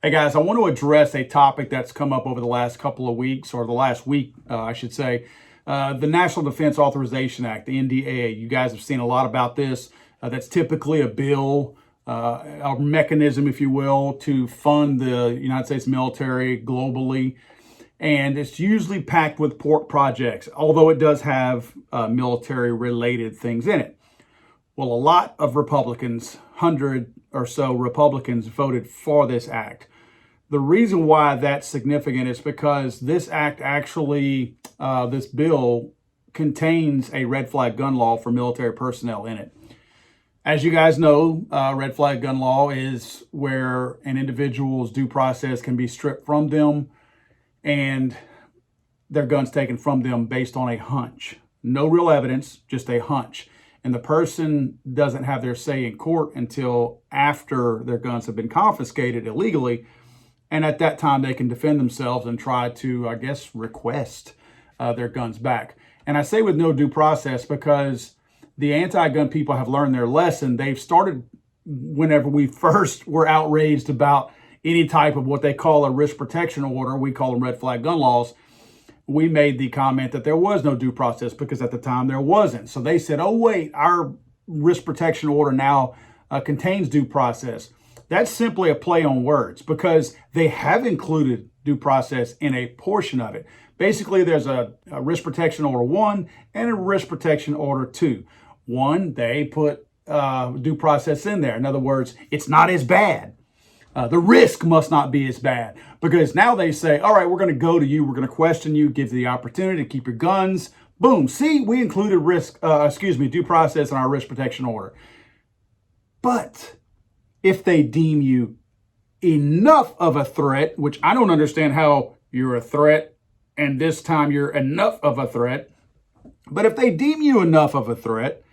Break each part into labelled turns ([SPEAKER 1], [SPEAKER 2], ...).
[SPEAKER 1] Hey guys, I want to address a topic that's come up over the last couple of weeks, or the last week, I should say. The National Defense Authorization Act, the NDAA. You guys have seen a lot about this. That's typically a bill, a mechanism, if you will, to fund the United States military globally. And it's usually packed with port projects, although it does have military-related things in it. Well, a lot of Republicans, 100 or so Republicans, voted for this act. The reason why that's significant is because this act actually, this bill contains a red flag gun law for military personnel in it. As you guys know, red flag gun law is where an individual's due process can be stripped from them and their guns taken from them based on a hunch. No real evidence, just a hunch. And the person doesn't have their say in court until after their guns have been confiscated illegally. And at that time, they can defend themselves and try to, I guess, request their guns back. And I say with no due process because the anti-gun people have learned their lesson. They've started, whenever we first were outraged about any type of what they call a risk protection order, we call them red flag gun laws, we made the comment that there was no due process because at the time there wasn't. So they said, oh, wait, our risk protection order now contains due process. That's simply a play on words because they have included due process in a portion of it. Basically, there's a risk protection order 1 and a risk protection order 2. 1, they put due process in there. In other words, it's not as bad. The risk must not be as bad because now they say, all right, we're going to go to you. We're going to question you, give you the opportunity to keep your guns. Boom. See, we included due process in our risk protection order. But if they deem you enough of a threat, which I don't understand how you're a threat and this time you're enough of a threat. But if they deem you enough of a threat,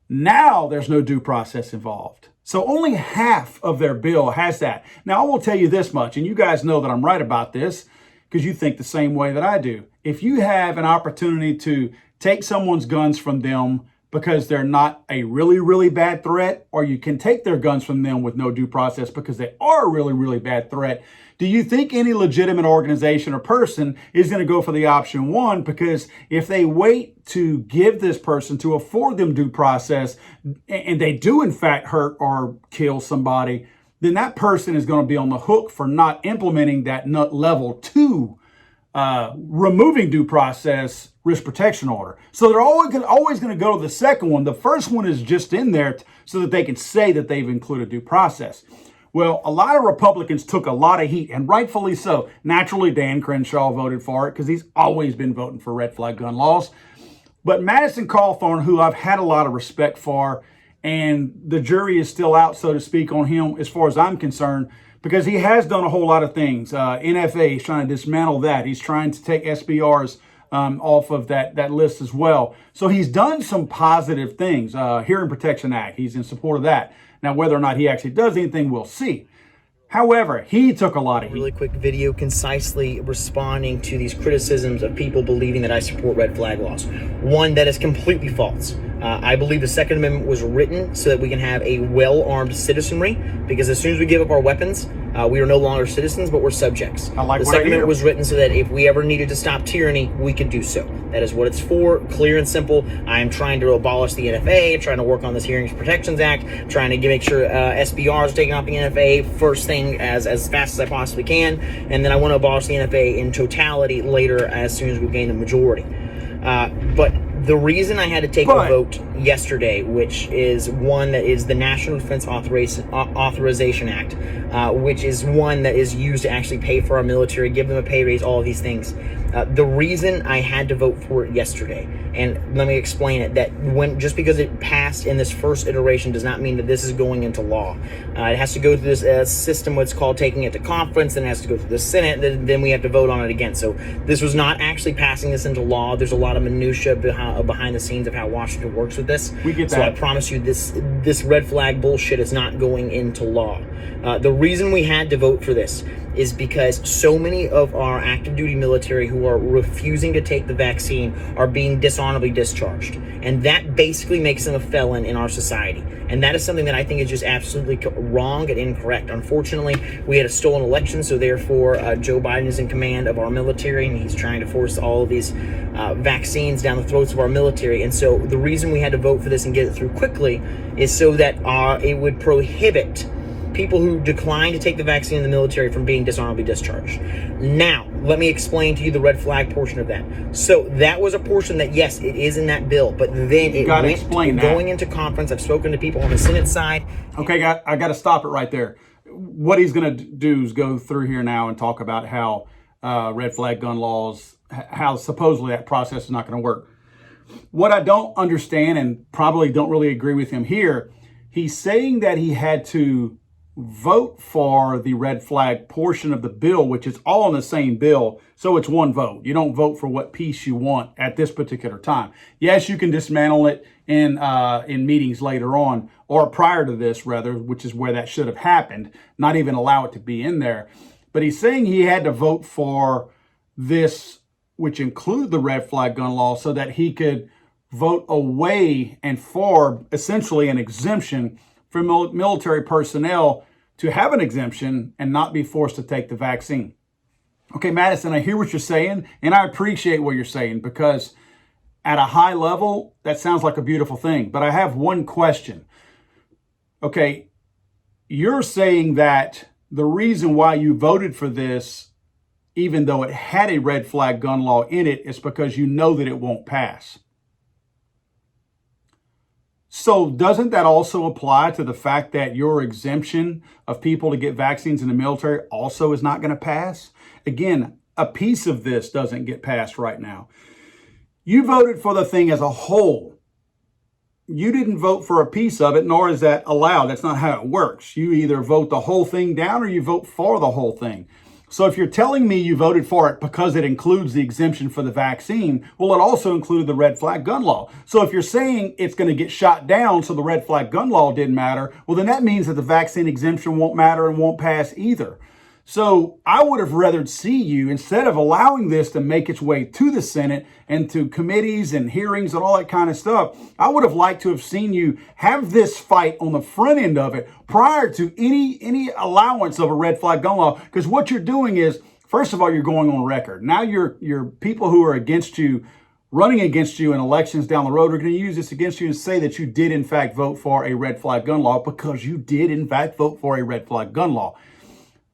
[SPEAKER 1] now there's no due process involved. So only half of their bill has that. Now, I will tell you this much, and you guys know that I'm right about this because you think the same way that I do. If you have an opportunity to take someone's guns from them because they're not a really, really bad threat, or you can take their guns from them with no due process because they are a really, really bad threat, do you think any legitimate organization or person is going to go for the option 1? Because if they wait to give this person to afford them due process and they do in fact hurt or kill somebody, then that person is going to be on the hook for not implementing that level 2 removing due process risk protection order. So they're always going to go to the second one. The first one is just in there so that they can say that they've included due process. Well, a lot of Republicans took a lot of heat, and rightfully so. Naturally, Dan Crenshaw voted for it because he's always been voting for red flag gun laws. But Madison Cawthorn, who I've had a lot of respect for, and the jury is still out, so to speak, on him as far as I'm concerned, because he has done a whole lot of things. NFA, he's trying to dismantle that. He's trying to take SBRs off of that list as well. So he's done some positive things. Hearing Protection Act, he's in support of that. Now, whether or not he actually does anything, we'll see. However, he took a lot of heat.
[SPEAKER 2] Really quick video concisely responding to these criticisms of people believing that I support red flag laws. One, that is completely false. I believe the Second Amendment was written so that we can have a well-armed citizenry, because as soon as we give up our weapons, we are no longer citizens, but we're subjects. The Second Amendment was written so that if we ever needed to stop tyranny, we could do so. That is what it's for, clear and simple. I am trying to abolish the NFA, trying to work on this Hearings Protections Act, trying to make sure SBRs are taking off the NFA first thing as fast as I possibly can, and then I want to abolish the NFA in totality later as soon as we gain a majority. But the reason I had to take a vote yesterday, which is one that is the National Defense Authorization Act, which is one that is used to actually pay for our military, give them a pay raise, all of these things. The reason I had to vote for it yesterday, and let me explain it, that just because it passed in this first iteration does not mean that this is going into law. It has to go through this system, what's called taking it to conference, then it has to go through the Senate, then we have to vote on it again. So this was not actually passing this into law. There's a lot of minutia behind the scenes of how Washington works with this.
[SPEAKER 1] We get that.
[SPEAKER 2] So I promise you this red flag bullshit is not going into law. The reason we had to vote for this is because so many of our active duty military who who are refusing to take the vaccine are being dishonorably discharged. And that basically makes them a felon in our society. And that is something that I think is just absolutely wrong and incorrect. Unfortunately, we had a stolen election, so therefore Joe Biden is in command of our military, and he's trying to force all of these vaccines down the throats of our military. And so the reason we had to vote for this and get it through quickly is so that it would prohibit people who decline to take the vaccine in the military from being dishonorably discharged. Now, let me explain to you the red flag portion of that. So that was a portion that, yes, it is in that bill, but then it went going into conference. I've spoken to people on the Senate side.
[SPEAKER 1] Okay, I got to stop it right there. What he's going to do is go through here now and talk about how red flag gun laws, how supposedly that process is not going to work. What I don't understand, and probably don't really agree with him here, he's saying that he had to vote for the red flag portion of the bill, which is all in the same bill. So it's one vote. You don't vote for what piece you want at this particular time. Yes, you can dismantle it in meetings later on, or prior to this rather, which is where that should have happened, not even allow it to be in there. But he's saying he had to vote for this, which include the red flag gun law, so that he could vote away and for essentially an exemption for military personnel to have an exemption and not be forced to take the vaccine. Okay, Madison, I hear what you're saying, and I appreciate what you're saying, because at a high level, that sounds like a beautiful thing. But I have one question. Okay, you're saying that the reason why you voted for this, even though it had a red flag gun law in it, is because you know that it won't pass. So doesn't that also apply to the fact that your exemption of people to get vaccines in the military also is not going to pass? Again, a piece of this doesn't get passed right now. You voted for the thing as a whole. You didn't vote for a piece of it, nor is that allowed. That's not how it works. You either vote the whole thing down or you vote for the whole thing. So if you're telling me you voted for it because it includes the exemption for the vaccine, well, it also included the red flag gun law. So if you're saying it's going to get shot down so the red flag gun law didn't matter, well, then that means that the vaccine exemption won't matter and won't pass either. So I would have rather see you, instead of allowing this to make its way to the Senate and to committees and hearings and all that kind of stuff, I would have liked to have seen you have this fight on the front end of it prior to any allowance of a red flag gun law. Because what you're doing is, first of all, you're going on record. Now your people who are against you, running against you in elections down the road, are going to use this against you and say that you did in fact vote for a red flag gun law, because you did in fact vote for a red flag gun law.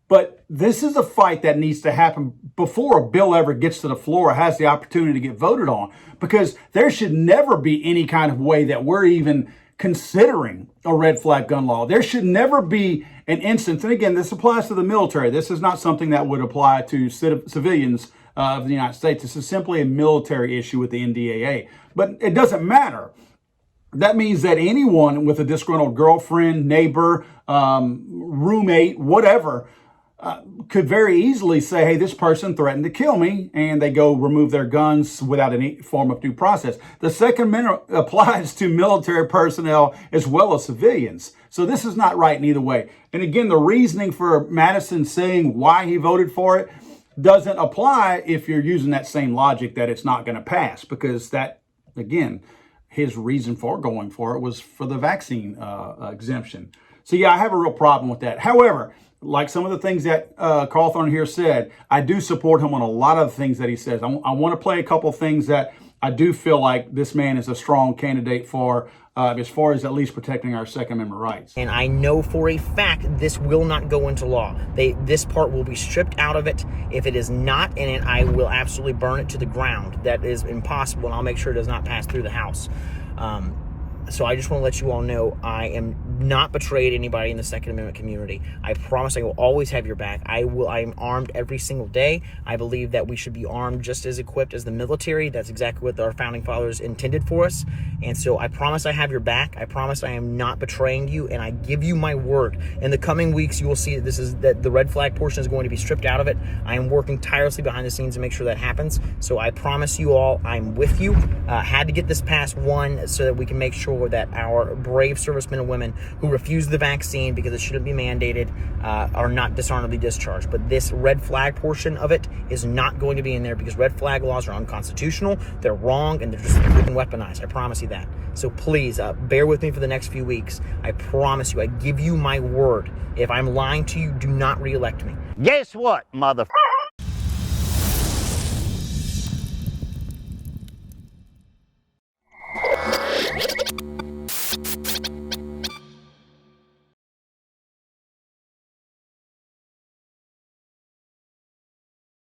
[SPEAKER 1] But this is a fight that needs to happen before a bill ever gets to the floor or has the opportunity to get voted on, because there should never be any kind of way that we're even considering a red flag gun law. There should never be an instance, and again, this applies to the military. This is not something that would apply to civilians of the United States. This is simply a military issue with the NDAA. But it doesn't matter. That means that anyone with a disgruntled girlfriend, neighbor, roommate, whatever, could very easily say, hey, this person threatened to kill me, and they go remove their guns without any form of due process. The Second Amendment applies to military personnel as well as civilians. So this is not right in either way. And again, the reasoning for Madison saying why he voted for it doesn't apply if you're using that same logic that it's not going to pass, because that, again, his reason for going for it was for the vaccine exemption. So yeah, I have a real problem with that. However, like some of the things that Cawthorn here said, I do support him on a lot of the things that he says. I want to play a couple of things that I do feel like this man is a strong candidate for, as far as at least protecting our Second Amendment rights.
[SPEAKER 2] And I know for a fact this will not go into law. This part will be stripped out of it. If it is not in it, I will absolutely burn it to the ground. That is impossible, and I'll make sure it does not pass through the House. So I just want to let you all know I am not betrayed anybody in the Second Amendment community. I promise I will always have your back. I am armed every single day. I believe that we should be armed just as equipped as the military. That's exactly what our founding fathers intended for us. And so I promise I have your back. I promise I am not betraying you, and I give you my word. In the coming weeks, you will see that the red flag portion is going to be stripped out of it. I am working tirelessly behind the scenes to make sure that happens. So I promise you all, I'm with you. Had to get this past one so that we can make sure sure that our brave servicemen and women who refuse the vaccine because it shouldn't be mandated are not dishonorably discharged. But this red flag portion of it is not going to be in there because red flag laws are unconstitutional, they're wrong, and they're just being weaponized. I promise you that. So please bear with me for the next few weeks. I promise you, I give you my word. If I'm lying to you, do not reelect me.
[SPEAKER 3] Guess what, mother?